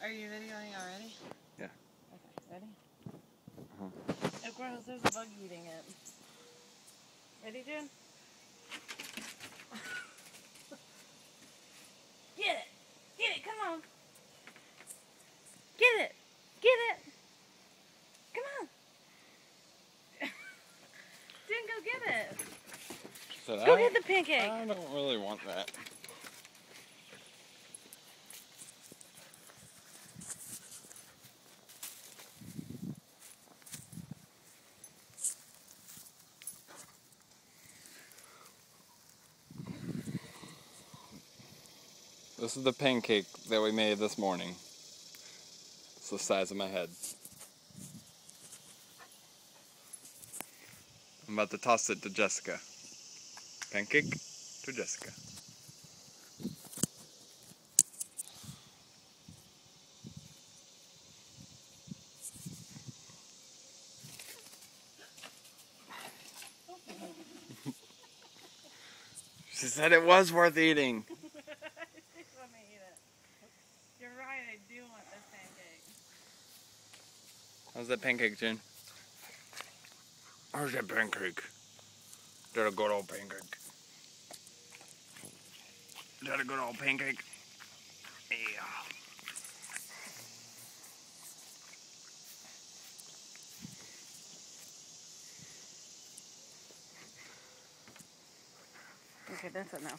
Are you videoing already? Yeah. Okay, ready? Uh-huh. Oh, gross, there's a bug eating it. Ready, June? Get it! Get it! Come on! Get it! Get it! Come on! June, go get it! Go get the pancake! I don't really want that. This is the pancake that we made this morning. It's the size of my head. I'm about to toss it to Jessica. Pancake to Jessica. She said it was worth eating. I just want to eat it. You're right, I do want this pancake. How's that pancake, June? How's that pancake? Is that a good old pancake? Is that a good old pancake? Yeah. Okay, that's it now.